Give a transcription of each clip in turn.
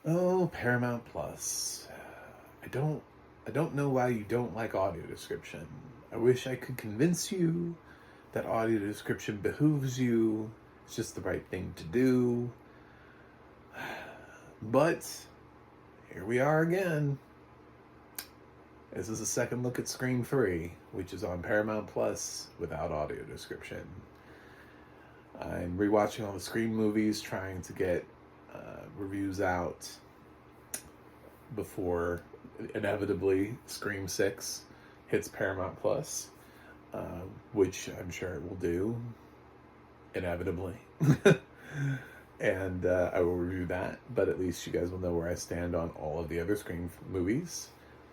Oh, Paramount Plus. I don't I don't know why you don't like audio description. I wish I could convince you that audio description behooves you. It's just the right thing to do. But here we are again. This is a second look at Scream 3, which is on Paramount Plus without audio description. I'm rewatching all the Scream movies, trying to get reviews out before inevitably Scream 6 hits Paramount Plus, which I'm sure it will do, inevitably. And I will review that, but at least you guys will know where I stand on all of the other Scream movies.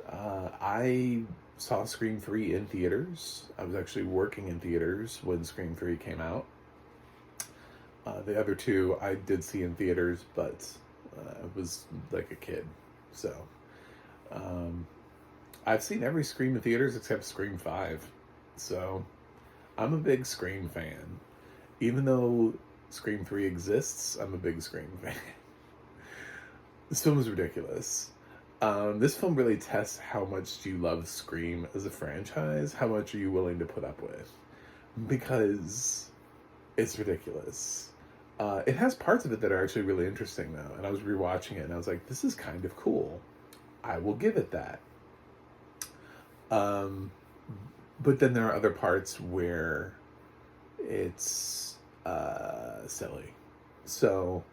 I saw Scream 3 in theaters. I was actually working in theaters when Scream 3 came out. The other two I did see in theaters, but I was like a kid. So I've seen every Scream in theaters except Scream 5. So I'm a big Scream fan. Even though Scream 3 exists, I'm a big Scream fan. This film is ridiculous. This film really tests how much do you love Scream as a franchise, how much are you willing to put up with. Because it's ridiculous. It has parts of it that are actually really interesting, though. And I was rewatching it, and I was like, this is kind of cool. I will give it that. But then there are other parts where it's silly. So,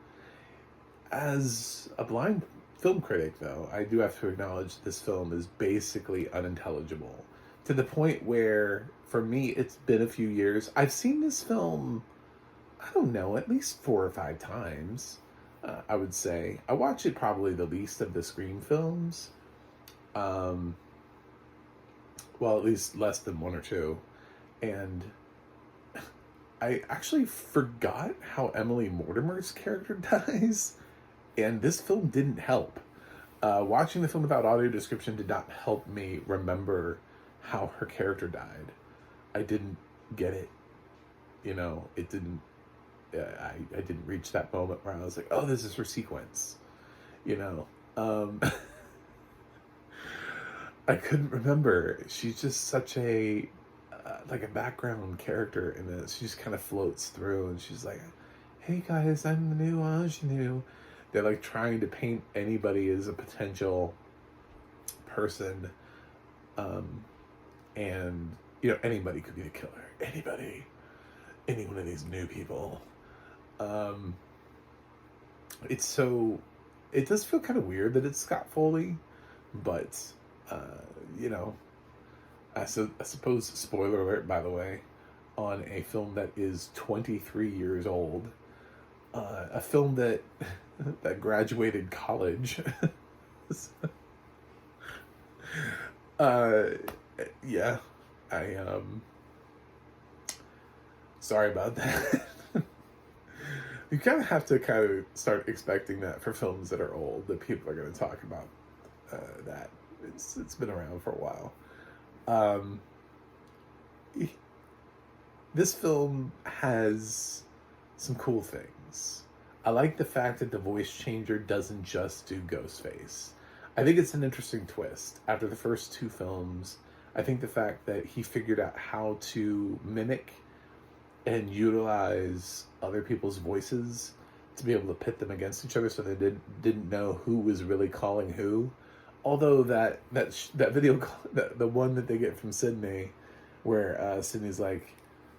as a blind film critic, though, I do have to acknowledge this film is basically unintelligible. To the point where, for me, it's been a few years. I've seen this film, I don't know, at least 4 or 5 times, I would say. I watch it probably the least of the Scream films. Well, at least less than one or two. And I actually forgot how Emily Mortimer's character dies, and this film didn't help. Watching the film without audio description did not help me remember how her character died. I didn't get it. It didn't. I didn't reach that moment where I was like, "Oh, this is her sequence." You know, I couldn't remember. She's just such a like a background character in this. She just kind of floats through, and she's like, "Hey guys, I'm the new ingenue." They're like trying to paint anybody as a potential person, and anybody could be the killer. Anybody, any one of these new people. Um, it's so. It does feel kind of weird that it's Scott Foley, but uh, you know, I suppose, spoiler alert, by the way, on a film that is 23 years old, a film that that graduated college. uh, yeah, I sorry about that. You kind of have to kind of start expecting that for films that are old, that people are going to talk about that. It's been around for a while. Um, this film has some cool things. I like the fact that the voice changer doesn't just do Ghostface. I think it's an interesting twist. After the first two films, I think the fact that he figured out how to mimic and utilize other people's voices to be able to pit them against each other, so they didn't know who was really calling who. Although that video, the one that they get from Sydney, where Sydney's like,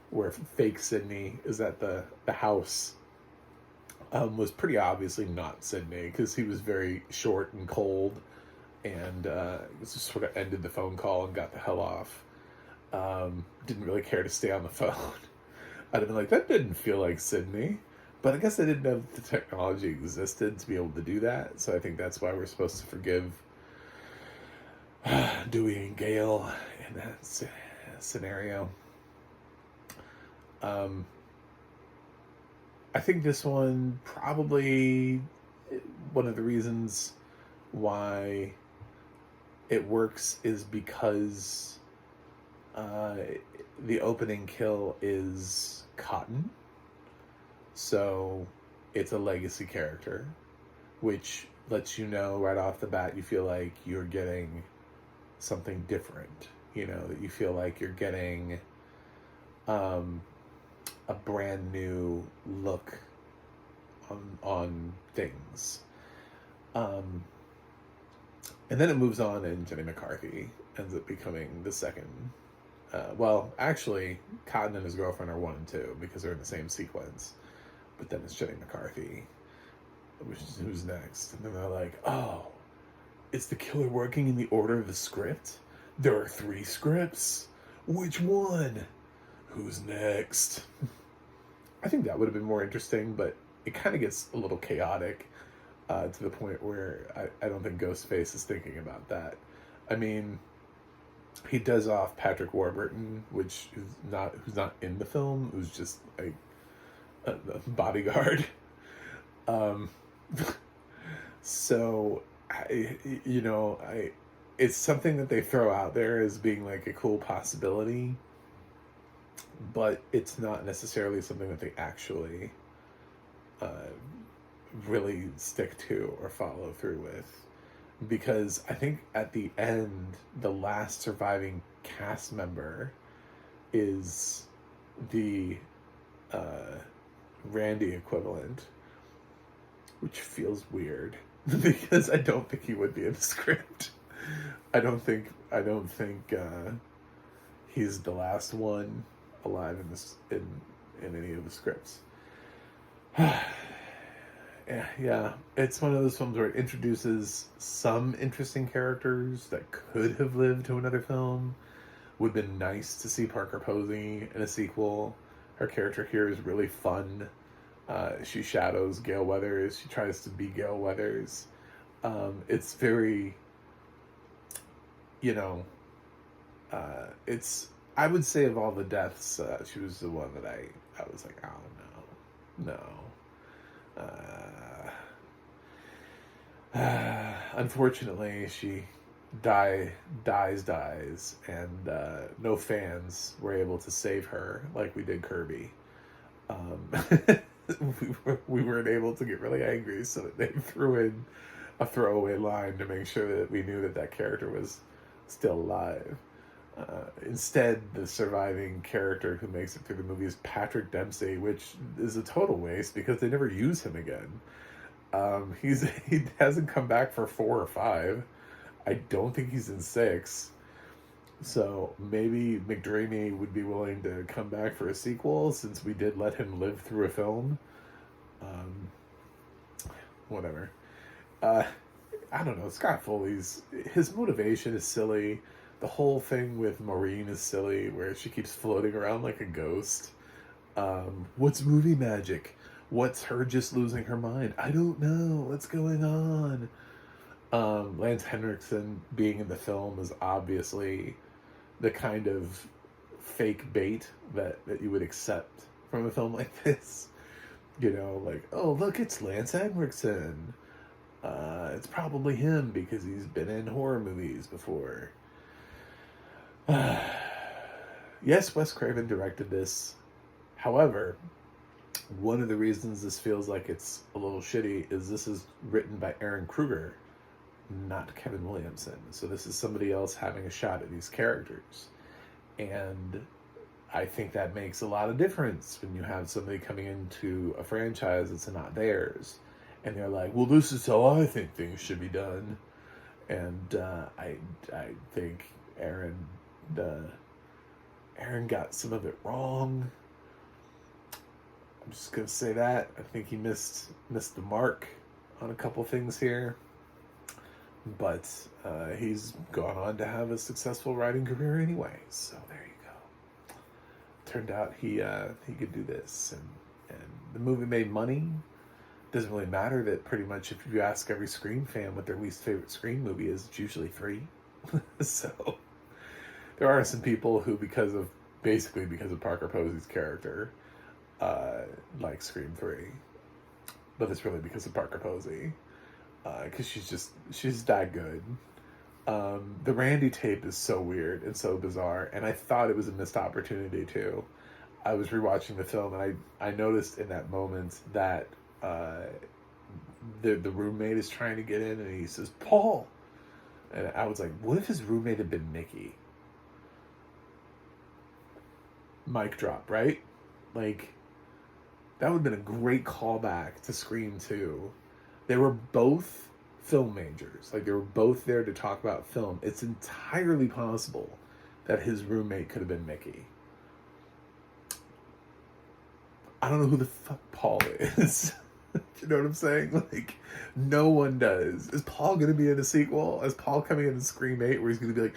where fake Sydney is at the house, was pretty obviously not Sydney, because he was very short and cold, and just sort of ended the phone call and got the hell off. Didn't really care to stay on the phone. I'd have been like, that didn't feel like Sydney. But I guess I didn't know the technology existed to be able to do that. So I think that's why we're supposed to forgive Dewey and Gale in that scenario. I think this one, probably one of the reasons why it works is because the opening kill is Cotton. So it's a legacy character, which lets you know right off the bat you feel like you're getting something different. You know, that you feel like you're getting a brand new look on things. Um, and then it moves on, and Jenny McCarthy ends up becoming the second. Well, actually, Cotton and his girlfriend are 1 and 2 because they're in the same sequence. But then it's Jenny McCarthy, who's next. And then they're like, oh, is the killer working in the order of the script? There are 3 scripts. Which one? Who's next? I think that would have been more interesting, but it kind of gets a little chaotic to the point where I don't think Ghostface is thinking about that. I mean, he does off Patrick Warburton, who's not in the film, who's just a bodyguard. So, it's something that they throw out there as being like a cool possibility, but it's not necessarily something that they actually really stick to or follow through with. Because I think at the end, the last surviving cast member is the Randy equivalent, which feels weird because I don't think he would be in the script. I don't think he's the last one alive in any of the scripts. Yeah, it's one of those films where it introduces some interesting characters that could have lived to another film. Would have been nice to see Parker Posey in a sequel. Her character here is really fun. She shadows Gale Weathers. She tries to be Gale Weathers. It's very, I would say of all the deaths, she was the one that I was like, oh no. Unfortunately, she dies, and no fans were able to save her like we did Kirby. We weren't able to get really angry, so that they threw in a throwaway line to make sure that we knew that character was still alive. Instead, the surviving character who makes it through the movie is Patrick Dempsey, which is a total waste because they never use him again. He hasn't come back for 4 or 5. I don't think he's in 6. So maybe McDreamy would be willing to come back for a sequel since we did let him live through a film. Whatever. I don't know. Scott Foley's his motivation is silly. The whole thing with Maureen is silly, where she keeps floating around like a ghost. What's movie magic? What's her just losing her mind? I don't know. What's going on? Lance Henriksen being in the film is obviously the kind of fake bait that you would accept from a film like this. Like, oh, look, it's Lance Henriksen. It's probably him because he's been in horror movies before. Yes, Wes Craven directed this. However, one of the reasons this feels like it's a little shitty is this is written by Aaron Kruger, not Kevin Williamson. So this is somebody else having a shot at these characters. And I think that makes a lot of difference when you have somebody coming into a franchise that's not theirs. And they're like, well, this is how I think things should be done. And I think Aaron got some of it wrong. I'm just gonna say that. I think he missed the mark on a couple things here. But he's gone on to have a successful writing career anyway. So there you go. Turned out he could do this, and the movie made money. Doesn't really matter that pretty much if you ask every Scream fan what their least favorite Scream movie is, it's usually 3. So there are some people who, because of Parker Posey's character, like Scream 3. But it's really because of Parker Posey. Because she's that good. The Randy tape is so weird and so bizarre, and I thought it was a missed opportunity too. I was rewatching the film, and I noticed in that moment that the roommate is trying to get in, and he says, Paul. And I was like, what if his roommate had been Mickey? Mic drop, right? Like, that would have been a great callback to Scream 2. They were both film majors. Like, they were both there to talk about film. It's entirely possible that his roommate could have been Mickey. I don't know who the fuck Paul is. You know what I'm saying? Like, no one does. Is Paul going to be in a sequel? Is Paul coming in Scream 8 where he's going to be like,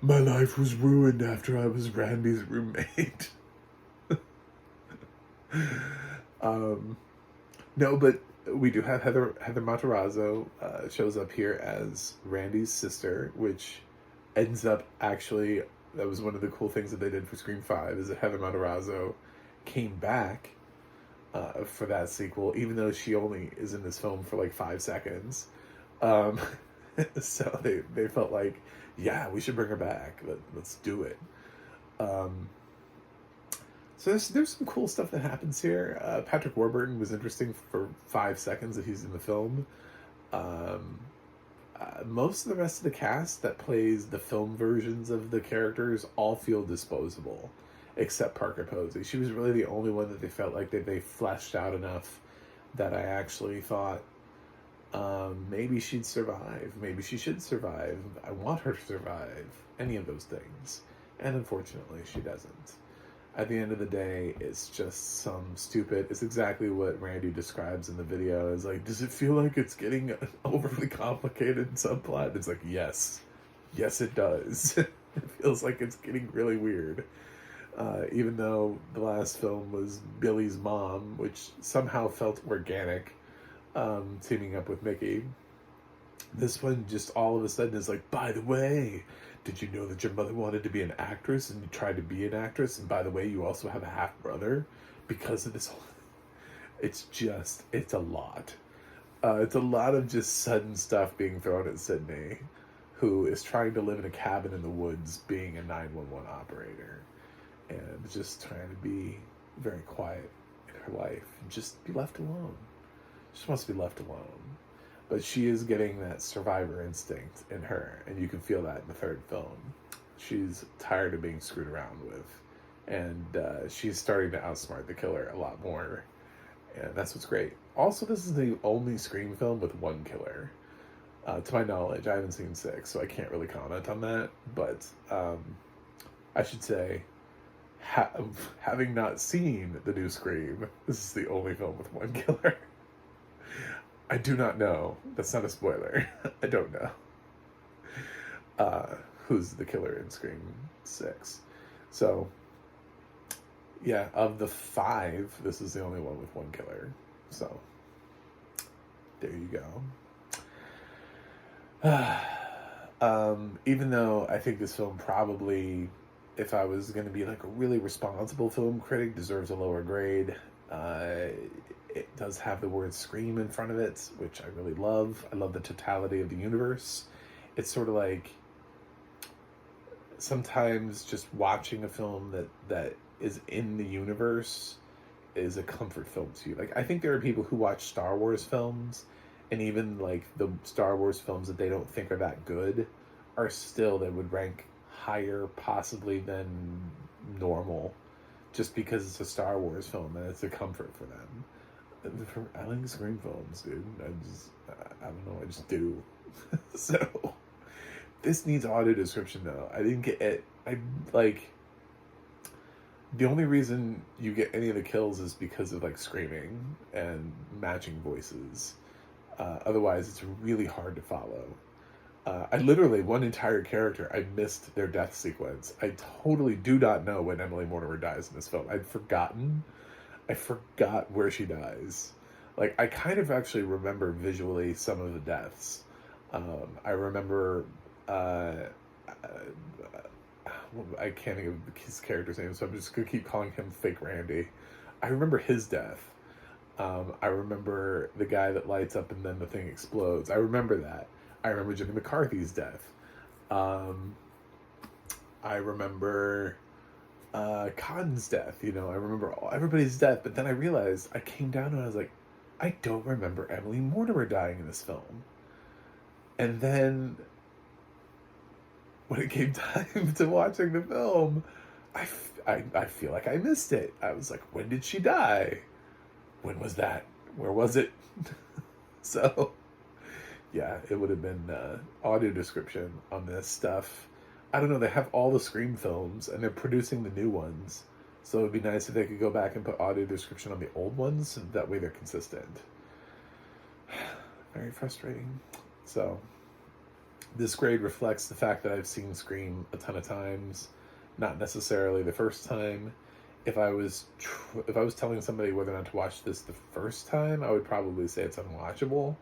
my life was ruined after I was Randy's roommate? No, but we do have Heather Matarazzo shows up here as Randy's sister, which ends up actually, that was one of the cool things that they did for Scream 5, is that Heather Matarazzo came back for that sequel, even though she only is in this film for like 5 seconds. So they felt like, yeah, we should bring her back. Let's do it. So there's some cool stuff that happens here. Patrick Warburton was interesting for 5 seconds that he's in the film. Most of the rest of the cast that plays the film versions of the characters all feel disposable, except Parker Posey. She was really the only one that they felt like they fleshed out enough that I actually thought maybe she'd survive. Maybe she should survive. I want her to survive. Any of those things. And unfortunately, she doesn't. At the end of the day, it's just some stupid... It's exactly what Randy describes in the video. Is like, does it feel like it's getting an overly complicated subplot? It's like, yes. Yes, it does. It feels like it's getting really weird. Even though the last film was Billy's mom, which somehow felt organic, teaming up with Mickey. This one just all of a sudden is like, by the way, did you know that your mother wanted to be an actress and you tried to be an actress? And by the way, you also have a half brother because of this whole... It's a lot. It's a lot of just sudden stuff being thrown at Sydney, who is trying to live in a cabin in the woods being a 911 operator. And just trying to be very quiet in her life and just be left alone. She just wants to be left alone. But she is getting that survivor instinct in her, and you can feel that in the third film. She's tired of being screwed around with, and she's starting to outsmart the killer a lot more, and that's what's great. Also, this is the only Scream film with one killer. To my knowledge, I haven't seen 6, so I can't really comment on that, but I should say, having not seen the new Scream, this is the only film with one killer. I do not know. That's not a spoiler. I don't know who's the killer in Scream 6. So, yeah, of the 5, this is the only one with one killer. So, there you go. Even though I think this film probably, if I was going to be like a really responsible film critic, deserves a lower grade. It does have the word Scream in front of it, which I really love. I love the totality of the universe. It's sort of like sometimes just watching a film that is in the universe is a comfort film to you. Like, I think there are people who watch Star Wars films, and even like the Star Wars films that they don't think are that good are still, they would rank higher possibly than normal, just because it's a Star Wars film and it's a comfort for them. I like Scream films, dude. I don't know, I just do. So, this needs audio description, though. I didn't get it. The only reason you get any of the kills is because of, like, screaming and matching voices. Otherwise, it's really hard to follow. I literally, one entire character, I missed their death sequence. I totally do not know when Emily Mortimer dies in this film. I forgot where she dies. Like, I kind of actually remember visually some of the deaths. I remember, I can't think of his character's name, so I'm just going to keep calling him Fake Randy. I remember his death. I remember the guy that lights up and then the thing explodes. I remember that. I remember Jimmy McCarthy's death. I remember Cotton's death. I remember everybody's death. But then I realized, I came down and I was like, I don't remember Emily Mortimer dying in this film. And then when it came time to watching the film, I feel like I missed it. I was like, when did she die? When was that? Where was it? So, yeah, it would have been audio description on this stuff. I don't know, they have all the Scream films and they're producing the new ones. So it would be nice if they could go back and put audio description on the old ones. So that way they're consistent. Very frustrating. So, this grade reflects the fact that I've seen Scream a ton of times, not necessarily the first time. If I was telling somebody whether or not to watch this the first time, I would probably say it's unwatchable,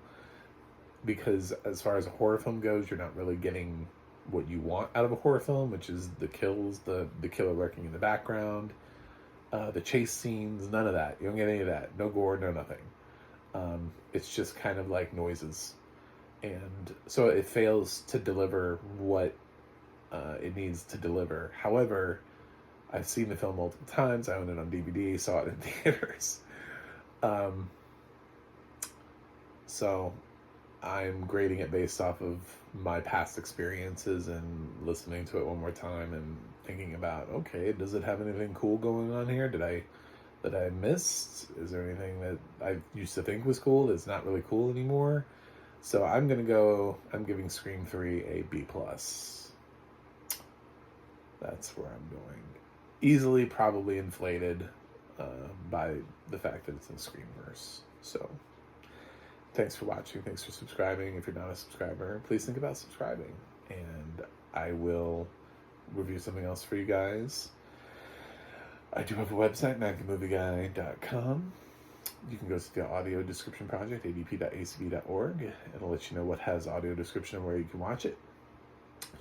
because as far as a horror film goes, you're not really getting what you want out of a horror film, which is the kills, the killer lurking in the background, the chase scenes, none of that. You don't get any of that. No gore, no nothing. It's just kind of like noises. And so it fails to deliver what it needs to deliver. However, I've seen the film multiple times. I own it on DVD, saw it in theaters. So I'm grading it based off of my past experiences and listening to it one more time and thinking about, okay, does it have anything cool going on here? That I missed? Is there anything that I used to think was cool that's not really cool anymore? So I'm giving Scream 3 a B+. That's where I'm going. Easily probably inflated by the fact that it's in Screamverse. So thanks for watching. Thanks for subscribing. If you're not a subscriber, please think about subscribing. And I will review something else for you guys. I do have a website, MacTheMovieGuy.com. You can go to the audio description project, adp.acb.org. It'll let you know what has audio description and where you can watch it.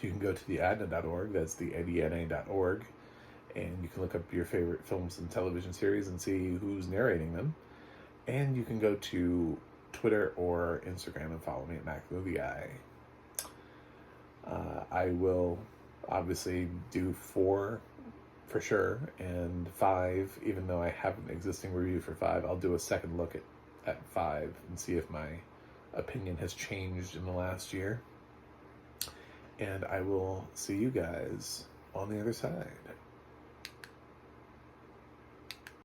You can go to the ADNA.org, that's the ADNA.org, and you can look up your favorite films and television series and see who's narrating them. And you can go to Twitter or Instagram and follow me at MacTheMovieGuy. I will obviously do 4 for sure, and 5, even though I have an existing review for 5, I'll do a second look at 5 and see if my opinion has changed in the last year. And I will see you guys on the other side.